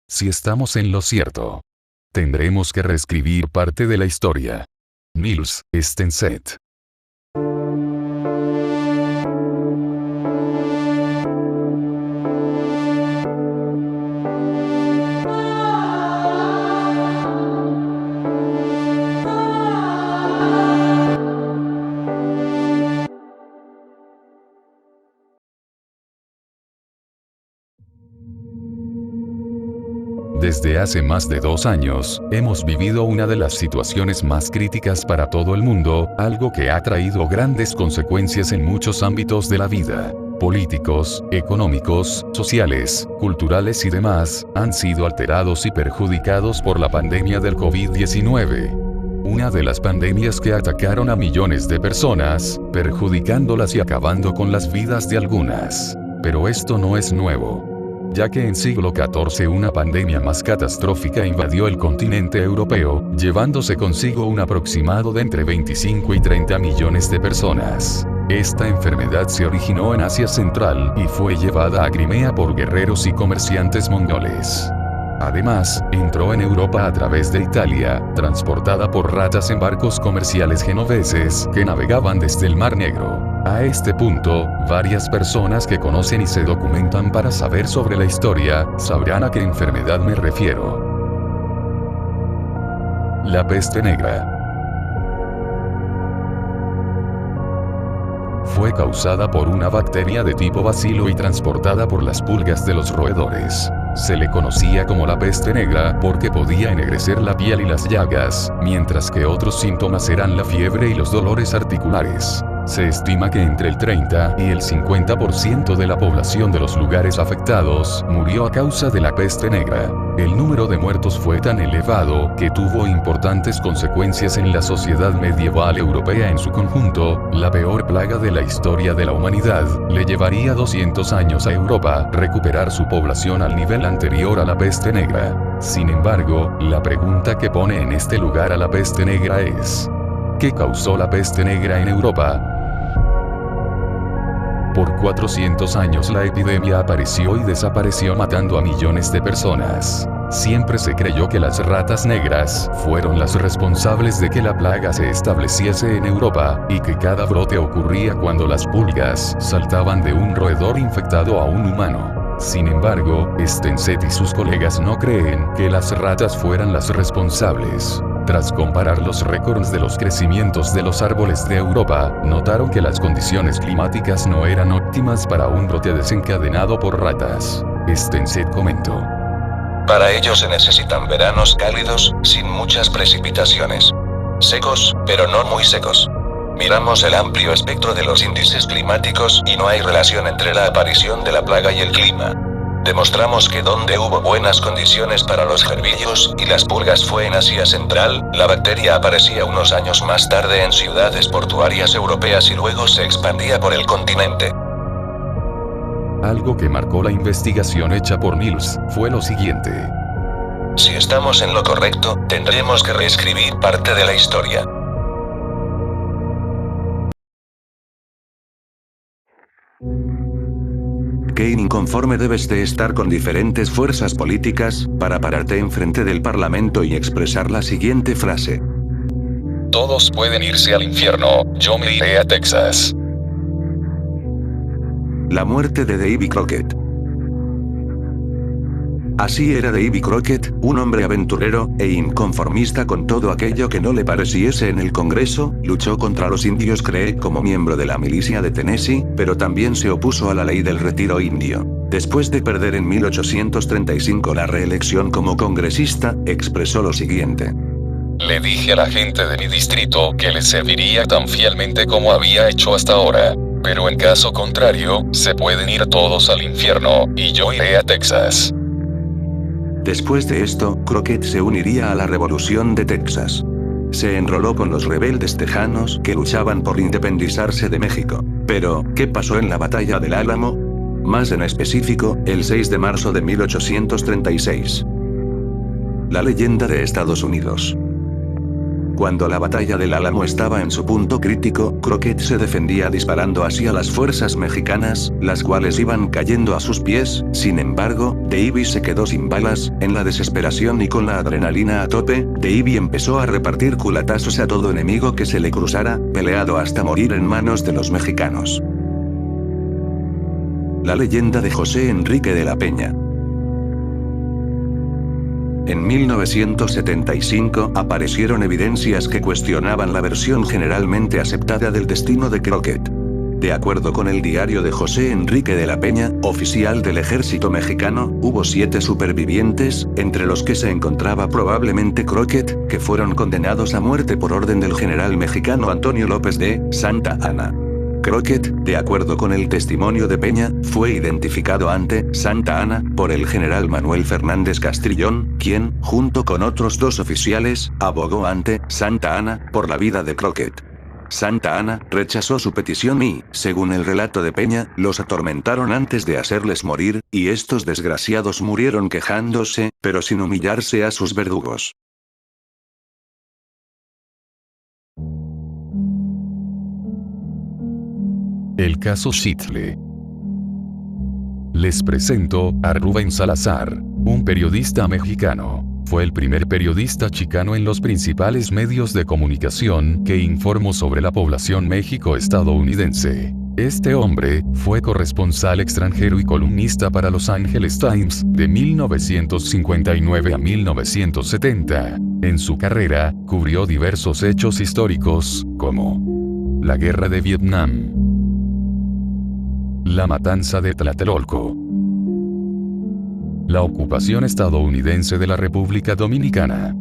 Si estamos en lo cierto, tendremos que reescribir parte de la historia. Niels Stenset. Desde hace más de 2 años, hemos vivido una de las situaciones más críticas para todo el mundo, algo que ha traído grandes consecuencias en muchos ámbitos de la vida. Políticos, económicos, sociales, culturales y demás, han sido alterados y perjudicados por la pandemia del COVID-19. Una de las pandemias que atacaron a millones de personas, perjudicándolas y acabando con las vidas de algunas. Pero esto no es nuevo, ya que en siglo XIV una pandemia más catastrófica invadió el continente europeo, llevándose consigo un aproximado de entre 25 y 30 millones de personas. Esta enfermedad se originó en Asia Central y fue llevada a Crimea por guerreros y comerciantes mongoles. Además, entró en Europa a través de Italia, transportada por ratas en barcos comerciales genoveses que navegaban desde el Mar Negro. A este punto, varias personas que conocen y se documentan para saber sobre la historia, sabrán a qué enfermedad me refiero. La peste negra. Fue causada por una bacteria de tipo bacilo y transportada por las pulgas de los roedores. Se le conocía como la peste negra porque podía ennegrecer la piel y las llagas, mientras que otros síntomas eran la fiebre y los dolores articulares. Se estima que entre el 30 y el 50% de la población de los lugares afectados murió a causa de la peste negra. El número de muertos fue tan elevado que tuvo importantes consecuencias en la sociedad medieval europea en su conjunto. La peor plaga de la historia de la humanidad le llevaría 200 años a Europa recuperar su población al nivel anterior a la peste negra. Sin embargo, la pregunta que pone en este lugar a la peste negra es: ¿qué causó la peste negra en Europa? Por 400 años la epidemia apareció y desapareció matando a millones de personas. Siempre se creyó que las ratas negras fueron las responsables de que la plaga se estableciese en Europa, y que cada brote ocurría cuando las pulgas saltaban de un roedor infectado a un humano. Sin embargo, Stenset y sus colegas no creen que las ratas fueran las responsables. Tras comparar los récords de los crecimientos de los árboles de Europa, notaron que las condiciones climáticas no eran óptimas para un brote desencadenado por ratas. Stenset comentó: para ello se necesitan veranos cálidos, sin muchas precipitaciones. Secos, pero no muy secos. Miramos el amplio espectro de los índices climáticos y no hay relación entre la aparición de la plaga y el clima. Demostramos que donde hubo buenas condiciones para los gerbillos y las pulgas fue en Asia Central. La bacteria aparecía unos años más tarde en ciudades portuarias europeas y luego se expandía por el continente. Algo que marcó la investigación hecha por Niels fue lo siguiente: si estamos en lo correcto, tendremos que reescribir parte de la historia. Qué inconforme debes de estar con diferentes fuerzas políticas, para pararte enfrente del Parlamento y expresar la siguiente frase: todos pueden irse al infierno, yo me iré a Texas. La muerte de Davy Crockett. Así era Davy Crockett, un hombre aventurero e inconformista con todo aquello que no le pareciese en el Congreso. Luchó contra los indios Creek como miembro de la milicia de Tennessee, pero también se opuso a la ley del retiro indio. Después de perder en 1835 la reelección como congresista, expresó lo siguiente: le dije a la gente de mi distrito que les serviría tan fielmente como había hecho hasta ahora, pero en caso contrario, se pueden ir todos al infierno, y yo iré a Texas. Después de esto, Crockett se uniría a la Revolución de Texas. Se enroló con los rebeldes tejanos que luchaban por independizarse de México. Pero, ¿qué pasó en la Batalla del Álamo? Más en específico, el 6 de marzo de 1836. La leyenda de Estados Unidos. Cuando la batalla del Álamo estaba en su punto crítico, Crockett se defendía disparando hacia las fuerzas mexicanas, las cuales iban cayendo a sus pies. Sin embargo, Davy se quedó sin balas. En la desesperación y con la adrenalina a tope, Davy empezó a repartir culatazos a todo enemigo que se le cruzara, peleado hasta morir en manos de los mexicanos. La leyenda de José Enrique de la Peña. En 1975 aparecieron evidencias que cuestionaban la versión generalmente aceptada del destino de Crockett. De acuerdo con el diario de José Enrique de la Peña, oficial del ejército mexicano, hubo 7 supervivientes, entre los que se encontraba probablemente Crockett, que fueron condenados a muerte por orden del general mexicano Antonio López de Santa Anna. Crockett, de acuerdo con el testimonio de Peña, fue identificado ante Santa Anna por el general Manuel Fernández Castrillón, quien, junto con otros 2 oficiales, abogó ante Santa Anna por la vida de Crockett. Santa Anna rechazó su petición y, según el relato de Peña, los atormentaron antes de hacerles morir, y estos desgraciados murieron quejándose, pero sin humillarse a sus verdugos. El caso Xitle. Les presento a Rubén Salazar, un periodista mexicano. Fue el primer periodista chicano en los principales medios de comunicación que informó sobre la población México-estadounidense. Este hombre fue corresponsal extranjero y columnista para Los Angeles Times de 1959 a 1970. En su carrera, cubrió diversos hechos históricos, como la Guerra de Vietnam, la matanza de Tlatelolco, la ocupación estadounidense de la República Dominicana.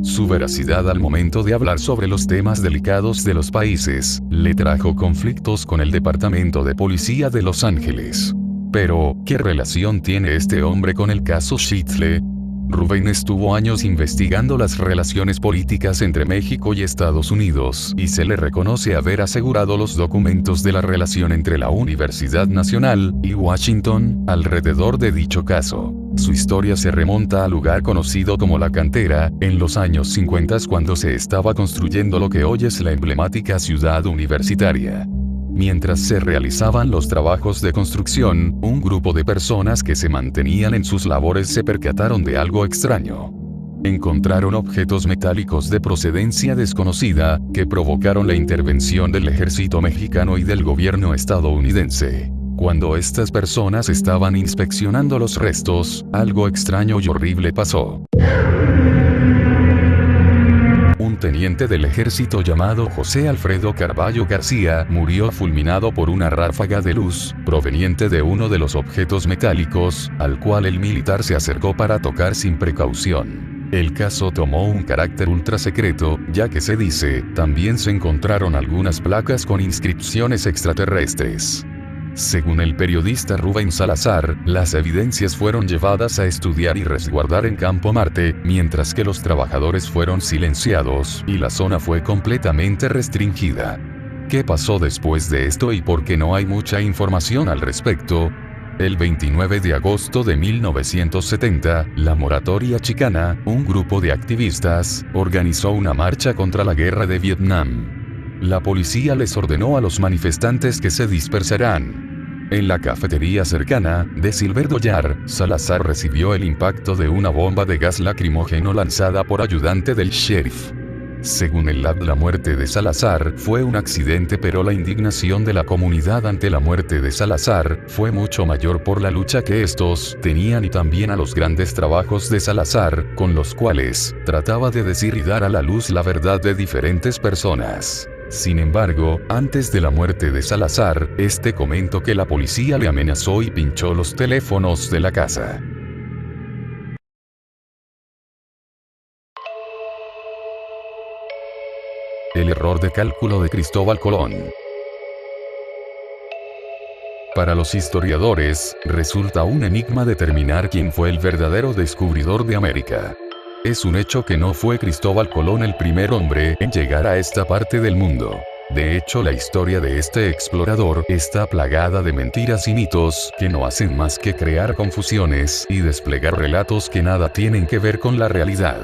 Su veracidad al momento de hablar sobre los temas delicados de los países, le trajo conflictos con el Departamento de Policía de Los Ángeles. Pero, ¿qué relación tiene este hombre con el caso Xitle? Rubén estuvo años investigando las relaciones políticas entre México y Estados Unidos, y se le reconoce haber asegurado los documentos de la relación entre la Universidad Nacional y Washington, alrededor de dicho caso. Su historia se remonta al lugar conocido como La Cantera, en los años 50 cuando se estaba construyendo lo que hoy es la emblemática ciudad universitaria. Mientras se realizaban los trabajos de construcción, un grupo de personas que se mantenían en sus labores se percataron de algo extraño. Encontraron objetos metálicos de procedencia desconocida, que provocaron la intervención del ejército mexicano y del gobierno estadounidense. Cuando estas personas estaban inspeccionando los restos, algo extraño y horrible pasó. Un teniente del ejército llamado José Alfredo Carballo García murió fulminado por una ráfaga de luz, proveniente de uno de los objetos metálicos, al cual el militar se acercó para tocar sin precaución. El caso tomó un carácter ultra secreto, ya que se dice, también se encontraron algunas placas con inscripciones extraterrestres. Según el periodista Rubén Salazar, las evidencias fueron llevadas a estudiar y resguardar en Campo Marte, mientras que los trabajadores fueron silenciados, y la zona fue completamente restringida. ¿Qué pasó después de esto y por qué no hay mucha información al respecto? El 29 de agosto de 1970, la Moratoria Chicana, un grupo de activistas, organizó una marcha contra la guerra de Vietnam. La policía les ordenó a los manifestantes que se dispersaran. En la cafetería cercana, de Silver Dollar, Salazar recibió el impacto de una bomba de gas lacrimógeno lanzada por ayudante del sheriff. Según el LAD, la muerte de Salazar fue un accidente, pero la indignación de la comunidad ante la muerte de Salazar fue mucho mayor por la lucha que estos tenían y también a los grandes trabajos de Salazar, con los cuales trataba de decir y dar a la luz la verdad de diferentes personas. Sin embargo, antes de la muerte de Salazar, este comentó que la policía le amenazó y pinchó los teléfonos de la casa. El error de cálculo de Cristóbal Colón. Para los historiadores, resulta un enigma determinar quién fue el verdadero descubridor de América. Es un hecho que no fue Cristóbal Colón el primer hombre en llegar a esta parte del mundo. De hecho, la historia de este explorador está plagada de mentiras y mitos que no hacen más que crear confusiones y desplegar relatos que nada tienen que ver con la realidad.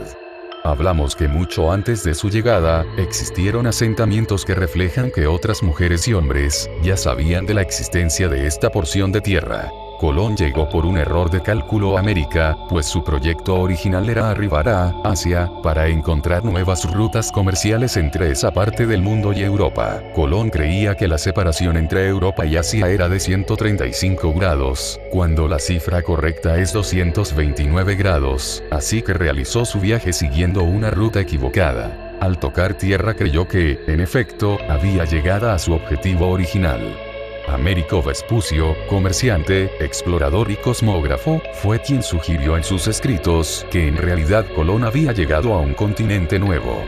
Hablamos que mucho antes de su llegada, existieron asentamientos que reflejan que otras mujeres y hombres ya sabían de la existencia de esta porción de tierra. Colón llegó por un error de cálculo a América, pues su proyecto original era arribar a Asia, para encontrar nuevas rutas comerciales entre esa parte del mundo y Europa. Colón creía que la separación entre Europa y Asia era de 135 grados, cuando la cifra correcta es 229 grados, así que realizó su viaje siguiendo una ruta equivocada. Al tocar tierra creyó que, en efecto, había llegado a su objetivo original. Américo Vespucio, comerciante, explorador y cosmógrafo, fue quien sugirió en sus escritos que en realidad Colón había llegado a un continente nuevo.